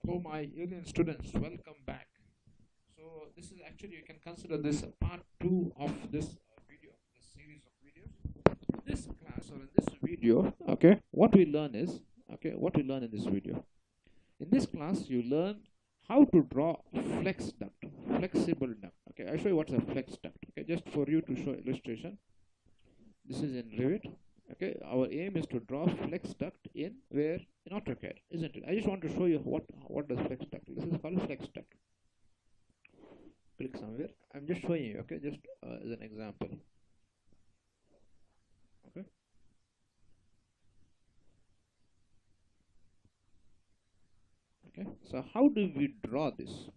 Hello, my alien students, welcome back. So this is actually, you can consider this part 2 of this video, this series of videos. In this class or in this video, okay, what we learn in this video. In this class, you learn how to draw flex duct, flexible duct. Okay, I'll show you what's a flex duct. Okay, just for you to show illustration. This is in Revit. Okay, our aim is to draw flex duct in where in AutoCAD, isn't it? I just want to show you what does flex duct. This is called flex duct. Click somewhere. I'm just showing you. Okay, just as an example. Okay. Okay. So how do we draw this?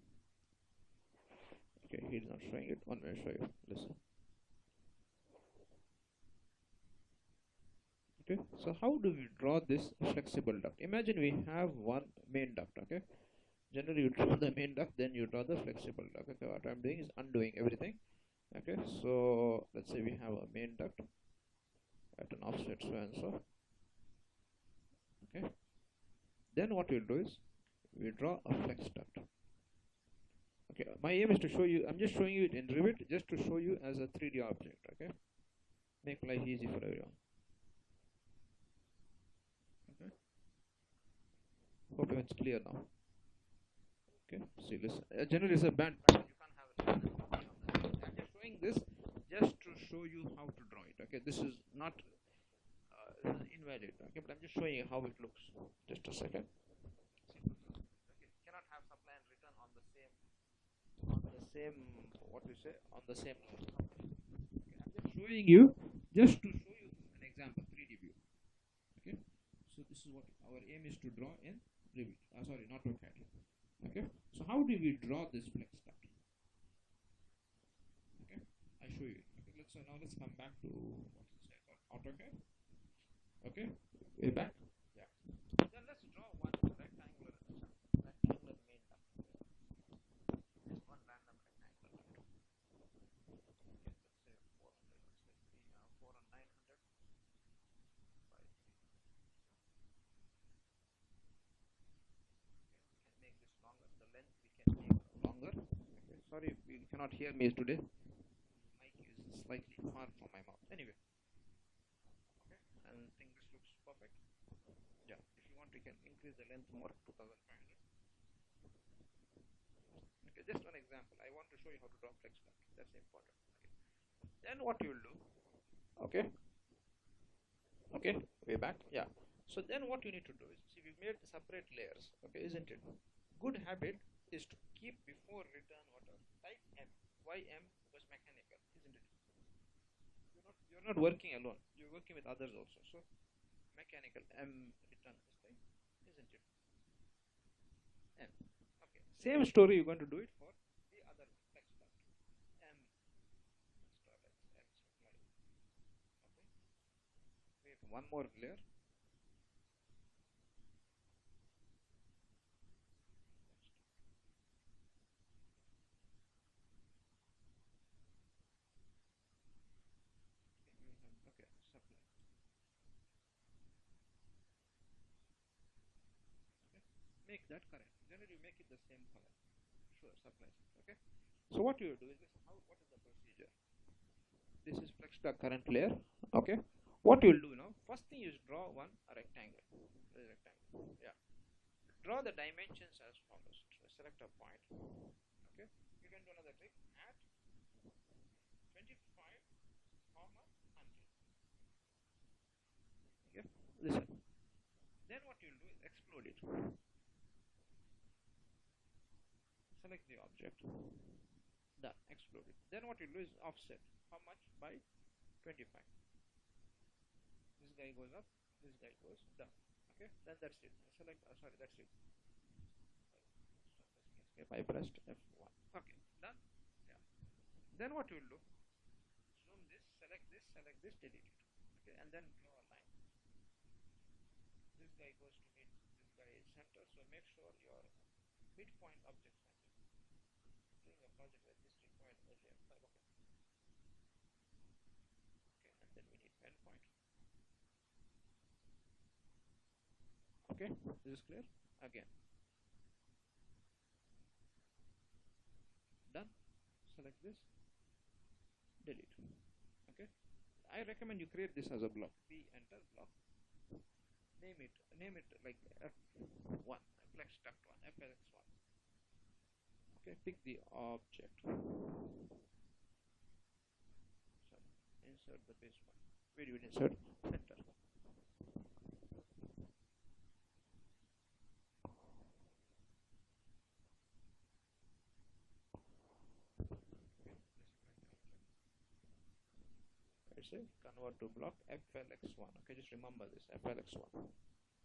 Okay, he's not showing it. One minute, show you. Listen. Okay. So how do we draw this flexible duct? Imagine we have one main duct. Okay. Generally, you draw the main duct, then you draw the flexible duct. Okay. What I'm doing is undoing everything. Okay. So let's say we have a main duct at an offset so and so. Okay. Then what we'll do is we draw a flex duct. Okay. My aim is to show you. I'm just showing you it in Revit just to show you as a 3D object. Okay. Make life easy for everyone. Okay. Hope it's clear now. Okay. See, listen. Generally, it's a band. You can't have it. I'm just showing this just to show you how to draw it. Okay. This is not invalid. Okay, but I'm just showing you how it looks. Just a second. Okay. Cannot have supply and return on the same what we say on the same line. Okay. I'm just showing you just to show you an example 3D view. Okay. So this is what our aim is to draw in Revit. Sorry, not AutoCAD. Okay. So how do we draw this flex duct? Okay. I show you. Okay. Let's come back to what is that called AutoCAD. Okay. Way back. Yeah. Then let's draw one rectangular main duct. Just one random rectangular duct. Okay. Let's say 400. Let's say 4 on 900 by 3. Okay. We can make this longer. The length we can make longer. Okay. Sorry, you cannot hear me today. The mic is slightly far from my mouth. Anyway. Okay. And I think this looks perfect. Yeah. If you want, you can increase the length more, 2500. Okay. Just one example. I want to show you how to draw flex duct. That's important. Okay. Then what you will do? Okay. Okay. Way back. Yeah. So then what you need to do is, see, we've made separate layers. Okay, isn't it? Good habit is to keep before return water type M. Why M? Because mechanical, isn't it? You're not working alone. You're working with others also. So mechanical M return this thing, isn't it? M. Okay. Same story. You're going to do it for the other flex duct. M. Let's start at M supply. Okay. Wait, one more layer. Okay, supply. Okay. Make that correct. Generally, make it the same color. Sure, supply. Okay. So what you do is this. What is the procedure? This is flex duct current layer. Okay. What you will do now? First thing is draw a rectangle. Yeah. Draw the dimensions as follows. Select a point. Okay. You can do another trick. At 25, 100. Okay. Listen. Then what you will do is explode it. Select the object. Done. Explode it. Then what you will do is offset. How much? By 25. This guy goes up. This guy goes down. Okay. Then that's it. Select. Sorry, that's it. If I pressed F1. Okay. Done. Yeah. Then what you will do? Zoom this. Select this. Delete it. Okay. And then draw a line. This guy goes to mid. This guy is center. So make sure your midpoint object matches. Doing a project like this required earlier. Okay. Okay. And then we need endpoint. Okay. This is clear. Again. select this, delete. Okay, I recommend you create this as a block. P enter block. Name it like F1, flex duct 1, FLX1. Okay, pick the object. Sorry, insert the base one. Where do you insert? Center. I say convert to block FLX1. Okay, just remember this FLX1.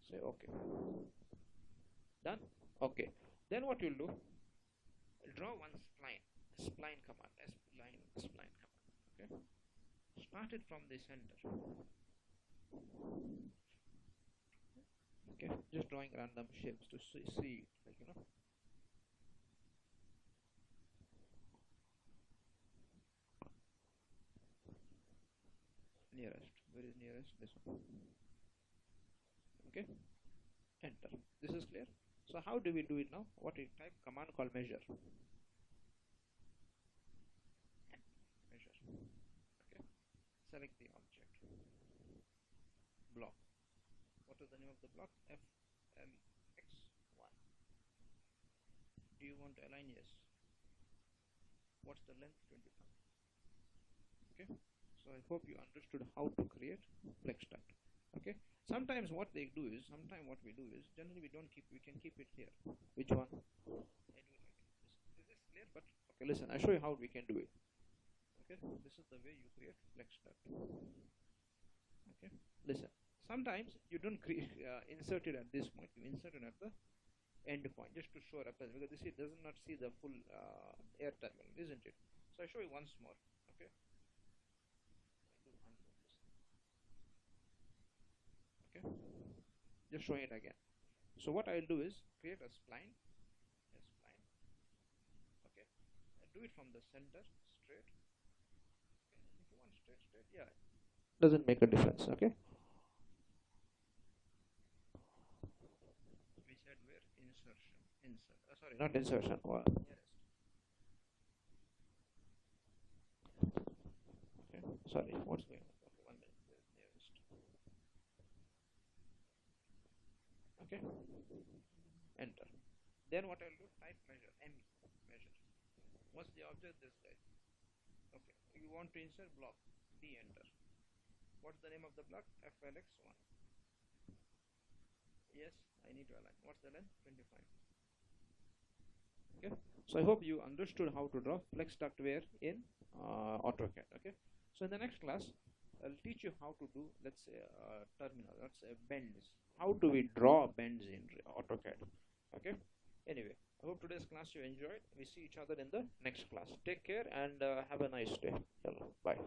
Say okay. Done. Okay. Then what you'll do? Draw one spline command, spline command. Okay. Start it from the center. Okay. Just drawing random shapes to see it, like nearest. Where is nearest? This one. Okay. Enter. This is clear. So how do we do it now? What we type command called measure. Measure. Okay. Select the object. Block. What is the name of the block? FLX1. Do you want to align? Yes. What's the length? 25. Okay. So I hope you understood how to create flex duct. Okay. Sometimes what we do is generally we can keep it here. Which one? I do like it. Is this clear? But okay, listen, I'll show you how we can do it. Okay, this is the way you create flex duct. Okay, listen. Sometimes you don't insert it at this point. You insert it at the end point just to show represent, because this does not see the full air terminal, isn't it? So I show you once more. Okay. Okay. Just showing it again. So what I'll do is create a spline. Okay. Do it from the center straight. Okay. If you want straight, yeah. Doesn't make a difference. Okay. We said where insertion. Sorry, not insertion. Nearest. Okay. Sorry. What's going on? Okay, 1 minute. Nearest. Okay. Enter. Then what I'll do? Type measure. Measure. What's the object? This guy. Okay. You want to insert block. D enter. What's the name of the block? FLX1. Yes, I need to align. What's the length? 25. Okay. So I hope you understood how to draw flex ductware in AutoCAD. Okay. So in the next class, I'll teach you how to do, let's say, terminal. Let's say bends. How do we draw bends in AutoCAD? Okay. Anyway, I hope today's class you enjoyed. We see each other in the next class. Take care and have a nice day. Bye.